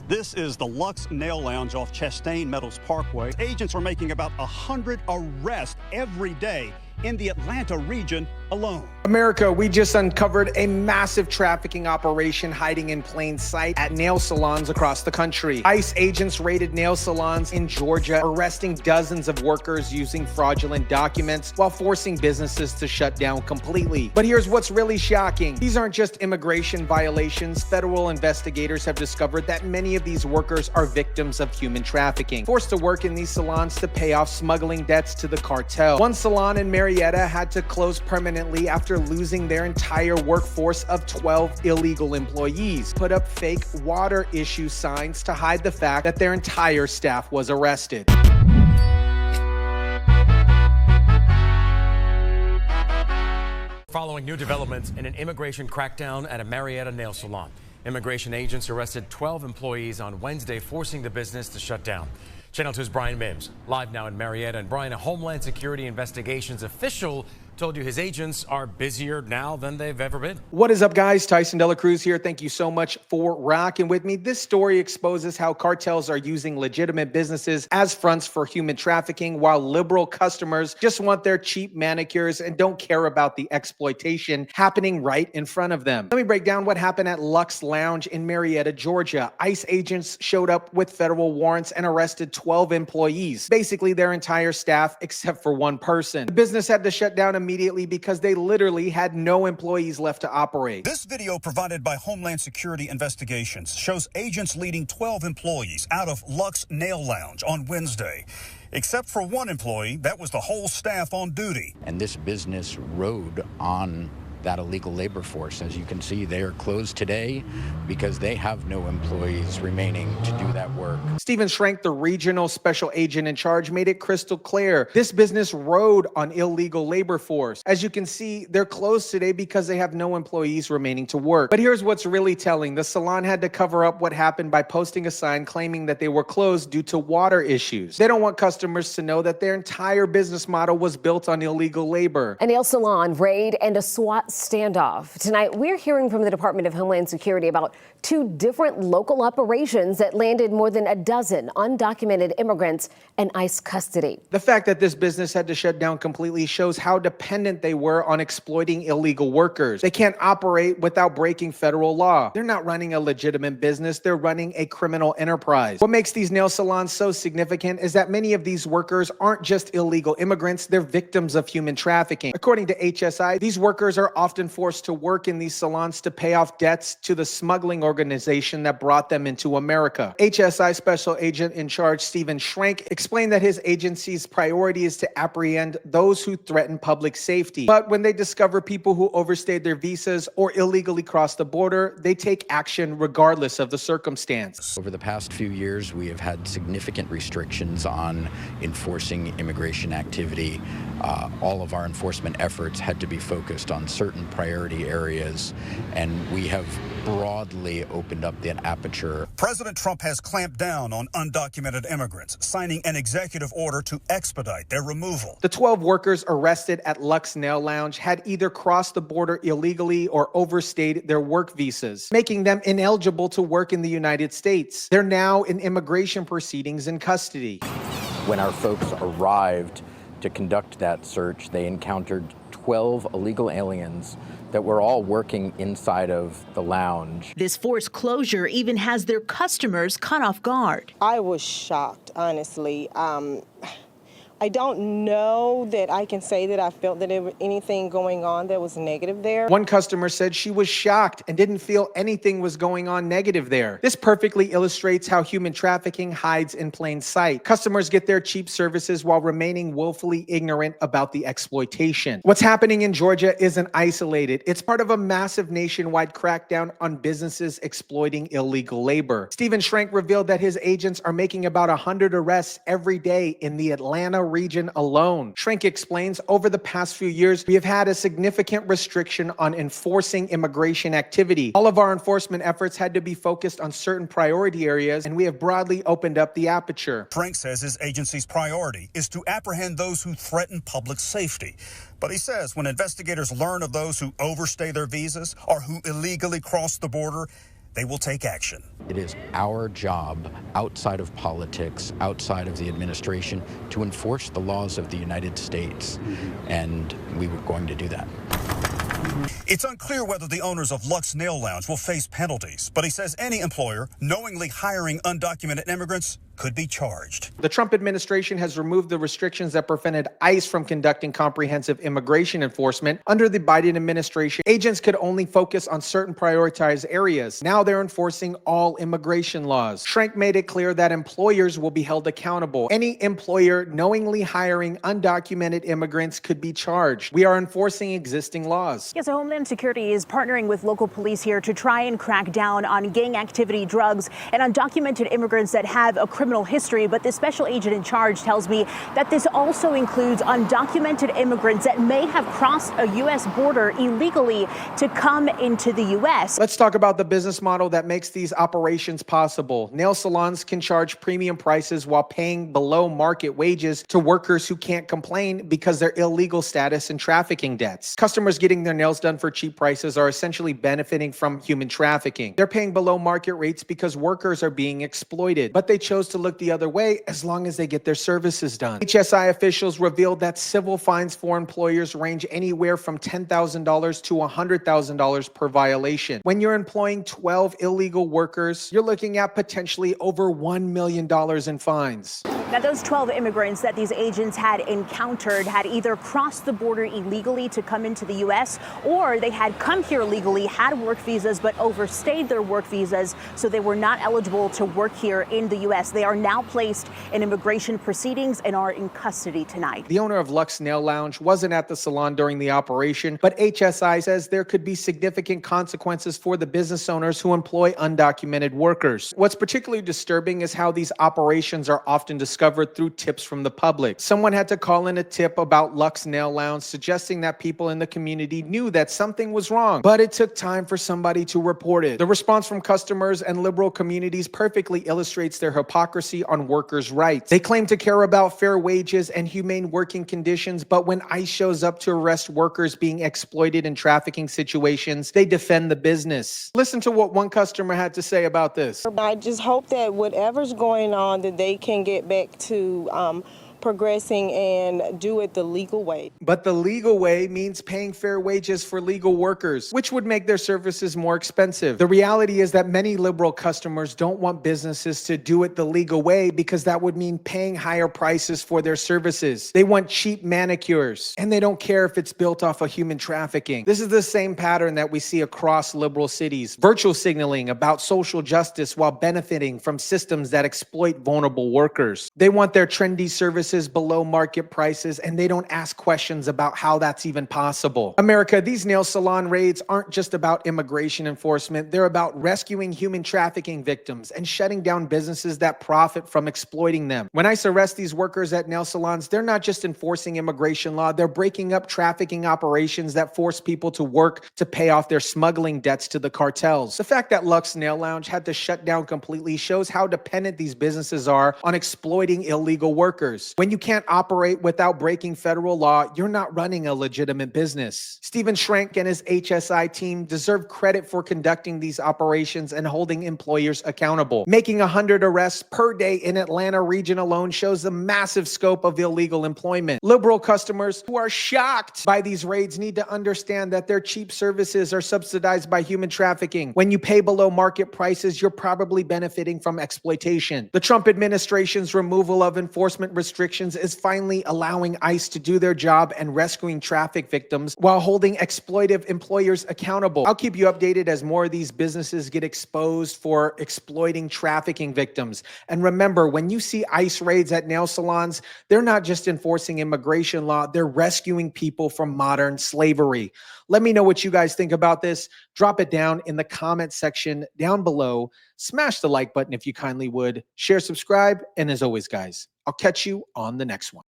This is the Lux Nail Lounge off Chastain Meadows Parkway. Agents are making about 100 arrests every day in the Atlanta region alone. America, we just uncovered a massive trafficking operation hiding in plain sight at nail salons across the country. ICE agents raided nail salons in Georgia, arresting dozens of workers using fraudulent documents while forcing businesses to shut down completely. But here's what's really shocking. These aren't just immigration violations. Federal investigators have discovered that many of these workers are victims of human trafficking, forced to work in these salons to pay off smuggling debts to the cartel. One salon in Marietta had to close permanently after losing their entire workforce of 12 illegal employees, put up fake water issue signs to hide the fact that their entire staff was arrested. Following new developments in an immigration crackdown at a Marietta nail salon. Immigration agents arrested 12 employees on Wednesday, forcing the business to shut down. Channel 2's Brian Mims, live now in Marietta. And Brian, a Homeland Security investigations official told you his agents are busier now than they've ever been. What is up, guys? Tyson Dela Cruz here. Thank you so much for rocking with me. This story exposes how cartels are using legitimate businesses as fronts for human trafficking, while liberal customers just want their cheap manicures and don't care about the exploitation happening right in front of them. Let me break down what happened at Lux Lounge in Marietta, Georgia. ICE agents showed up with federal warrants and arrested 12 employees, basically their entire staff except for one person. The business had to shut down immediately because they literally had no employees left to operate. This video provided by Homeland Security Investigations shows agents leading 12 employees out of Lux Nail Lounge on Wednesday. Except for one employee, that was the whole staff on duty. And this business rode on that illegal labor force. As you can see, they are closed today because they have no employees remaining to do that work. Stephen Schrank, the regional special agent in charge, made it crystal clear. This business rode on illegal labor force. As you can see, they're closed today because they have no employees remaining to work. But here's what's really telling. The salon had to cover up what happened by posting a sign claiming that they were closed due to water issues. They don't want customers to know that their entire business model was built on illegal labor. A nail salon raid and a SWAT standoff. Tonight, we're hearing from the Department of Homeland Security about two different local operations that landed more than a dozen undocumented immigrants in ICE custody. The fact that this business had to shut down completely shows how dependent they were on exploiting illegal workers. They can't operate without breaking federal law. They're not running a legitimate business. They're running a criminal enterprise. What makes these nail salons so significant is that many of these workers aren't just illegal immigrants. They're victims of human trafficking. According to HSI, these workers are often forced to work in these salons to pay off debts to the smuggling organization that brought them into America. HSI Special Agent in Charge Stephen Schrank explained that his agency's priority is to apprehend those who threaten public safety. But when they discover people who overstayed their visas or illegally crossed the border, they take action regardless of the circumstance. Over the past few years, we have had significant restrictions on enforcing immigration activity. All of our enforcement efforts had to be focused on certain priority areas, and we have broadly opened up the aperture. President Trump has clamped down on undocumented immigrants, signing an executive order to expedite their removal. The 12 workers arrested at Lux Nail Lounge had either crossed the border illegally or overstayed their work visas, making them ineligible to work in the United States. They're now in immigration proceedings in custody. When our folks arrived to conduct that search, they encountered 12 illegal aliens that were all working inside of the lounge. This forced closure even has their customers caught off guard. I was shocked, honestly. I don't know that I can say that I felt that there was anything going on that was negative there. One customer said she was shocked and didn't feel anything was going on negative there. This perfectly illustrates how human trafficking hides in plain sight. Customers get their cheap services while remaining willfully ignorant about the exploitation. What's happening in Georgia isn't isolated. It's part of a massive nationwide crackdown on businesses exploiting illegal labor. Stephen Schrank revealed that his agents are making about 100 arrests every day in the Atlanta region alone. Schrank explains, over the past few years, we have had a significant restriction on enforcing immigration activity. All of our enforcement efforts had to be focused on certain priority areas, and we have broadly opened up the aperture. Schrank says his agency's priority is to apprehend those who threaten public safety. But he says when investigators learn of those who overstay their visas or who illegally cross the border, they will take action. It is our job, outside of politics, outside of the administration, to enforce the laws of the United States, and we were going to do that. It's unclear whether the owners of Lux Nail Lounge will face penalties, but he says any employer knowingly hiring undocumented immigrants could be charged. The Trump administration has removed the restrictions that prevented ICE from conducting comprehensive immigration enforcement. Under the Biden administration, agents could only focus on certain prioritized areas. Now they're enforcing all immigration laws. Schrenk made it clear that employers will be held accountable. Any employer knowingly hiring undocumented immigrants could be charged. We are enforcing existing laws. Yes, so Homeland Security is partnering with local police here to try and crack down on gang activity, drugs, and undocumented immigrants that have a criminal history. But the special agent in charge tells me that this also includes undocumented immigrants that may have crossed a U.S. border illegally to come into the U.S. Let's talk about the business model that makes these operations possible. Nail salons can charge premium prices while paying below market wages to workers who can't complain because their illegal status and trafficking debts. Customers getting their nails done for cheap prices are essentially benefiting from human trafficking. They're paying below market rates because workers are being exploited, but they chose to look the other way as long as they get their services done. HSI officials revealed that civil fines for employers range anywhere from $10,000 to $100,000 per violation. When you're employing 12 illegal workers, you're looking at potentially over $1 million in fines. Now, those 12 immigrants that these agents had encountered had either crossed the border illegally to come into the U.S. or they had come here legally, had work visas, but overstayed their work visas, so they were not eligible to work here in the U.S. They are now placed in immigration proceedings and are in custody tonight. The owner of Lux Nail Lounge wasn't at the salon during the operation, but HSI says there could be significant consequences for the business owners who employ undocumented workers. What's particularly disturbing is how these operations are often discovered through tips from the public. Someone had to call in a tip about Lux Nail Lounge, suggesting that people in the community knew that something was wrong, but it took time for somebody to report it. The response from customers and liberal communities perfectly illustrates their hypocrisy on workers' rights. They claim to care about fair wages and humane working conditions, but when ICE shows up to arrest workers being exploited in trafficking situations, they defend the business. Listen to what one customer had to say about this. I just hope that whatever's going on, that they can get back to progressing and do it the legal way. But the legal way means paying fair wages for legal workers, which would make their services more expensive. The reality is that many liberal customers don't want businesses to do it the legal way because that would mean paying higher prices for their services. They want cheap manicures, and they don't care if it's built off of human trafficking. This is the same pattern that we see across liberal cities. Virtual signaling about social justice while benefiting from systems that exploit vulnerable workers. They want their trendy services below market prices, and they don't ask questions about how that's even possible. America, these nail salon raids aren't just about immigration enforcement. They're about rescuing human trafficking victims and shutting down businesses that profit from exploiting them. When ICE arrests these workers at nail salons, they're not just enforcing immigration law, they're breaking up trafficking operations that force people to work to pay off their smuggling debts to the cartels. The fact that Lux Nail Lounge had to shut down completely shows how dependent these businesses are on exploiting illegal workers. When you can't operate without breaking federal law, you're not running a legitimate business. Stephen Schrenk and his HSI team deserve credit for conducting these operations and holding employers accountable. Making 100 arrests per day in Atlanta region alone shows the massive scope of illegal employment. Liberal customers who are shocked by these raids need to understand that their cheap services are subsidized by human trafficking. When you pay below market prices, you're probably benefiting from exploitation. The Trump administration's removal of enforcement restrictions is finally allowing ICE to do their job and rescuing traffic victims while holding exploitive employers accountable. I'll keep you updated as more of these businesses get exposed for exploiting trafficking victims. And remember, when you see ICE raids at nail salons, they're not just enforcing immigration law, they're rescuing people from modern slavery. Let me know what you guys think about this. Drop it down in the comment section down below. Smash the like button if you kindly would. Share, subscribe, and as always, guys, I'll catch you on the next one.